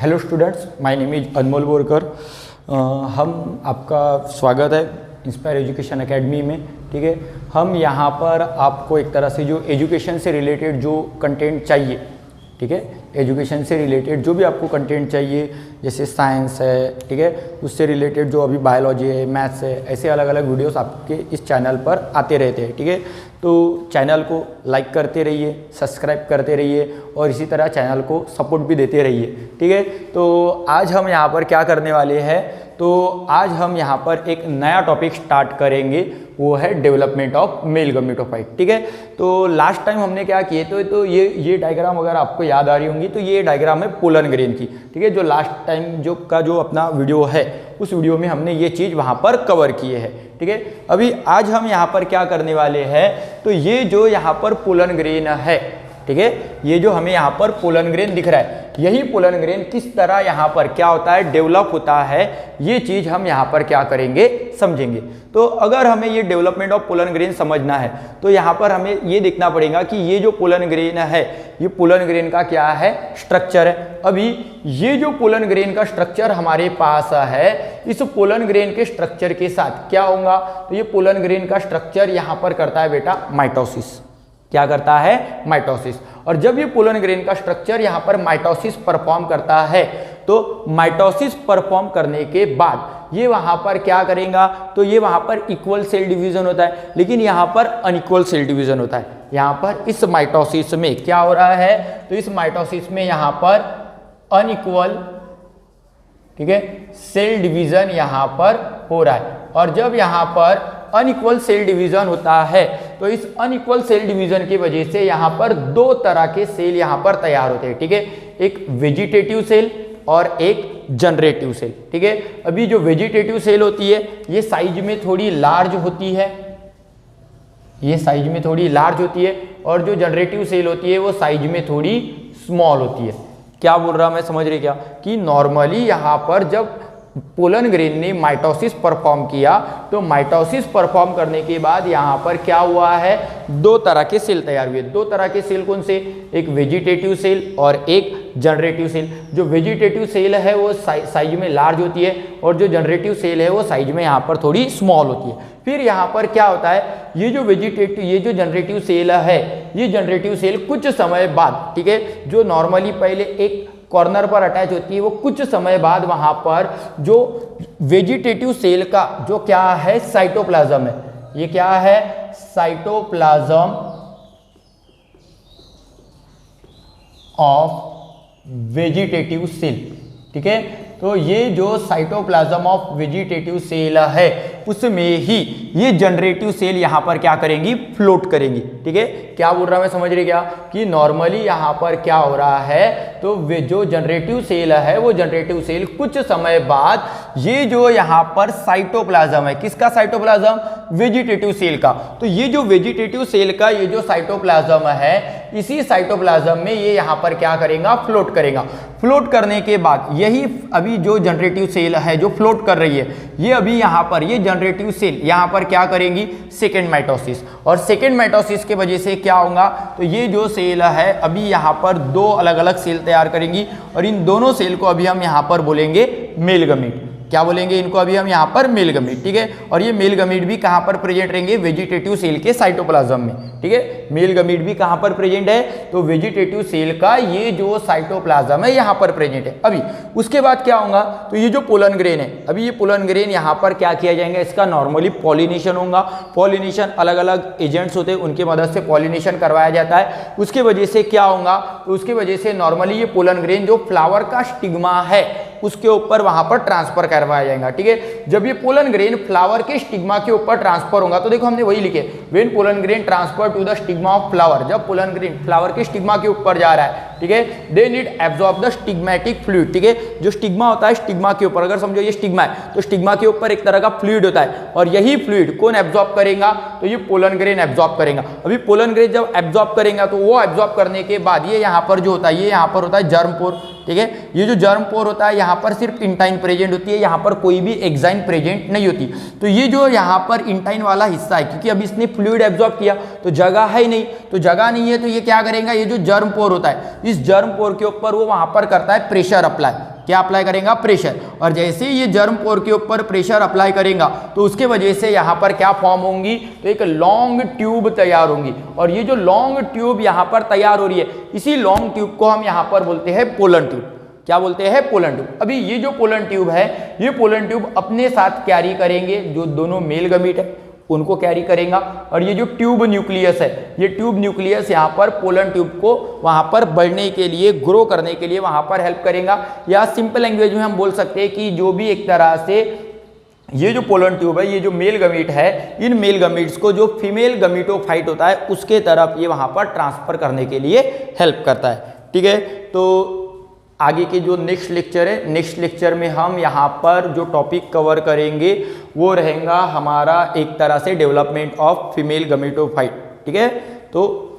Hello students, my name is Anmol Borkar. हम आपका स्वागत है इंस्पायर एजुकेशन एकेडमी में। ठीक है, हम यहाँ पर आपको एक तरह से जो एजुकेशन से रिलेटेड जो कंटेंट चाहिए, ठीक है, एजुकेशन से रिलेटेड जो भी आपको कंटेंट चाहिए, जैसे साइंस है, ठीक है, उससे रिलेटेड जो अभी बायोलॉजी है, मैथ्स है, ऐसे अलग अलग वीडियोस आपके इस चैनल पर आते रहते हैं। ठीक है, तो चैनल को लाइक करते रहिए, सब्सक्राइब करते रहिए और इसी तरह चैनल को सपोर्ट भी देते रहिए। ठीक है, तो आज हम यहाँ पर क्या करने वाले हैं, तो आज हम यहाँ पर एक नया टॉपिक स्टार्ट करेंगे, वो है डेवलपमेंट ऑफ मेल गमेटोफाइट। ठीक है, तो लास्ट टाइम हमने क्या किए, तो ये डायग्राम अगर आपको याद आ रही होंगी तो ये डायग्राम है पोलन ग्रेन की। ठीक है, जो लास्ट टाइम जो अपना वीडियो है उस वीडियो में हमने ये चीज़ वहाँ पर कवर किए हैं। ठीक है, अभी आज हम यहाँ पर क्या करने वाले हैं, तो ये जो यहाँ पर पोलन ग्रेन है, ठीक है, ये जो हमें यहाँ पर पोलन ग्रेन दिख रहा है, यही पोलन ग्रेन किस तरह यहाँ पर क्या होता है, डेवलप होता है, ये चीज़ हम यहाँ पर क्या करेंगे, समझेंगे। तो अगर हमें ये डेवलपमेंट ऑफ पोलन ग्रेन समझना है तो यहाँ पर हमें ये देखना पड़ेगा कि ये जो पोलन ग्रेन है, ये पोलन ग्रेन का क्या है, स्ट्रक्चर है। अभी ये जो पोलन ग्रेन का स्ट्रक्चर हमारे पास है, इस पोलन ग्रेन के स्ट्रक्चर के साथ क्या होगा, तो ये पोलन ग्रेन का स्ट्रक्चर यहाँ पर करता है बेटा माइटोसिस। क्या करता है, माइटोसिस। और जब ये पोलन ग्रेन का स्ट्रक्चर यहाँ पर माइटोसिस परफॉर्म करता है, तो माइटोसिस परफॉर्म करने के बाद ये वहाँ पर क्या करेगा, तो ये वहाँ पर इक्वल सेल डिवीजन होता है, लेकिन यहाँ पर अनइक्वल सेल डिवीजन होता है। यहाँ पर इस माइटोसिस में क्या हो रहा है, तो इस माइटोसिस में यहाँ पर अनइक्वल, ठीक है, सेल डिवीजन यहाँ पर हो रहा है। और जब यहाँ पर अनइक्वल सेल डिवीजन होता है, तो इस अनइक्वल सेल डिवीजन की वजह से यहाँ पर दो तरह के सेल यहाँ पर तैयार होते हैं। ठीक है, एक वेजिटेटिव सेल और एक जनरेटिव सेल। ठीक है, अभी जो वेजिटेटिव सेल होती है ये साइज में थोड़ी लार्ज होती है, ये साइज में थोड़ी लार्ज होती है, और जो जनरेटिव सेल होती है वो साइज में थोड़ी स्मॉल होती है। क्या बोल रहा मैं, समझ रहे क्या, कि नॉर्मली यहाँ पर जब पोलन ग्रेन ने माइटोसिस परफॉर्म किया, तो माइटोसिस परफॉर्म करने के बाद यहाँ पर क्या हुआ है, दो तरह के सेल तैयार हुए। दो तरह के सेल कौन से, एक वेजिटेटिव सेल और एक जनरेटिव सेल। जो वेजिटेटिव सेल है वो साइज में लार्ज होती है, और जो जनरेटिव सेल है वो साइज में यहाँ पर थोड़ी स्मॉल होती है। फिर यहाँ पर क्या होता है, ये जो जनरेटिव सेल है, ये जनरेटिव सेल कुछ समय बाद, ठीक है, जो नॉर्मली पहले एक कॉर्नर पर अटैच होती है, वो कुछ समय बाद वहां पर जो वेजिटेटिव सेल का जो क्या है, साइटोप्लाज्म है, ये क्या है, साइटोप्लाज्म ऑफ वेजिटेटिव सेल। ठीक है, तो ये जो साइटोप्लाज्म ऑफ वेजिटेटिव सेल है उसमें ही ये जनरेटिव सेल यहाँ पर क्या करेंगी, फ्लोट करेंगी। ठीक है, क्या बोल रहा मैं, समझ रहे क्या, कि नॉर्मली यहाँ पर क्या हो रहा है, तो वे जो जनरेटिव सेल है वो जनरेटिव सेल कुछ समय बाद ये जो यहाँ पर साइटोप्लाज्म है, किसका साइटोप्लाज्म, वेजिटेटिव सेल का, तो ये जो वेजिटेटिव सेल का ये जो साइटोप्लाज्म है, इसी साइटोप्लाज्म में ये यहाँ पर क्या करेगा, फ्लोट करेगा। फ्लोट करने के बाद यही अभी जो जनरेटिव सेल है जो फ्लोट कर रही है, ये अभी यहाँ पर ये जनरेटिव सेल यहाँ पर क्या करेंगी, सेकेंड माइटोसिस। और सेकेंड माइटोसिस के वजह से क्या होगा, तो ये जो सेल है अभी यहाँ पर दो अलग अलग सेल तैयार करेंगी, और इन दोनों सेल को अभी हम यहाँ पर बोलेंगे मेल गमीट। क्या बोलेंगे इनको, अभी हम यहाँ पर मेल गमीट। ठीक है, और ये मेल गमीट भी कहाँ पर प्रेजेंट रहेंगे, वेजिटेटिव सेल के साइटोप्लाज्म में। ठीक है, मेल गमीट भी कहाँ पर प्रेजेंट है, तो वेजिटेटिव सेल का ये जो साइटोप्लाज्म है यहाँ पर प्रेजेंट है। अभी उसके बाद क्या होगा, तो ये जो पोलन ग्रेन है, अभी ये पोलन ग्रेन यहाँ पर क्या किया जाएगा, इसका नॉर्मली पॉलिनेशन होगा। पॉलिनेशन अलग अलग एजेंट्स होते हैं, उनकी मदद से पॉलिनेशन करवाया जाता है। उसके वजह से क्या होगा, तो उसके वजह से नॉर्मली ये पोलन ग्रेन जो फ्लावर का स्टिग्मा है उसके ऊपर वहां पर ट्रांसफर करवाया जाएगा। ठीक है, जब ये पोलन ग्रेन फ्लावर के स्टिग्मा के ऊपर ट्रांसफर होगा, तो देखो हमने वही लिखे, when pollen grain transfer to the stigma of flower, जब पोलन ग्रेन फ्लावर के स्टिग्मा के ऊपर जा रहा है, ठीक है, they need absorb the stigmatic fluid. ठीक है, जो स्टिग्मा होता है, स्टिग्मा के ऊपर अगर समझो ये स्टिग्मा है, तो स्टिग्मा के ऊपर एक तरह का फ्लूइड होता है, और यही फ्लूइड कौन एब्जॉर्ब करेगा, तो ये पोलन ग्रेन एब्जॉर्ब करेगा। अभी पोलन ग्रेन जब एब्जॉर्ब करेगा, तो वो एब्जॉर्ब करने के बाद ये यहाँ पर जो होता है, ये यहाँ पर होता है जर्म पोर। ठीक है, ये जो जर्म पोर होता है यहाँ पर सिर्फ इंटाइन प्रेजेंट होती है, यहाँ पर कोई भी एक्साइन प्रेजेंट नहीं होती। तो ये जो यहाँ पर इंटाइन वाला हिस्सा है, क्योंकि अभी इसने फ्लूइड एब्जॉर्ब किया तो जगह है ही नहीं, तो जगह नहीं है तो ये क्या करेगा, ये जो जर्म पोर होता है, इस जर्म पोर के ऊपर वो वहां पर करता है प्रेशर अप्लाई। क्या अप्लाई करेगा? प्रेशर। और जैसे ही ये जर्म पोर के ऊपर प्रेशर अप्लाई करेगा तो उसके वजह से यहाँ पर क्या फॉर्म होंगी? तो एक लॉन्ग ट्यूब तैयार होंगी। और ये जो लॉन्ग ट्यूब यहाँ पर तैयार हो रही है, इसी लॉन्ग ट्यूब को हम यहाँ पर बोलते हैं पोलन ट्यूब। क्या बोलते हैं? Pollen tube. अभी ये जो पोलन ट्यूब है, ये पोलन ट्यूब अपने साथ कैरी करेंगे जो दोनों मेल गमीट है उनको कैरी करेगा। और ये जो ट्यूब न्यूक्लियस है, ये ट्यूब न्यूक्लियस यहाँ पर पोलन ट्यूब को वहाँ पर बढ़ने के लिए, ग्रो करने के लिए वहाँ पर हेल्प करेगा। या सिंपल लैंग्वेज में हम बोल सकते हैं कि जो भी एक तरह से ये जो पोलन ट्यूब है, ये जो मेल गमीट है, इन मेल गमीट्स को जो फीमेल गमीटोफाइट होता है उसके तरफ ये वहाँ पर ट्रांसफर करने के लिए हेल्प करता है। ठीक है, तो आगे के जो नेक्स्ट लेक्चर है, नेक्स्ट लेक्चर में हम यहाँ पर जो टॉपिक कवर करेंगे वो रहेगा हमारा एक तरह से डेवलपमेंट ऑफ फीमेल गमीटोफाइट। ठीक है, तो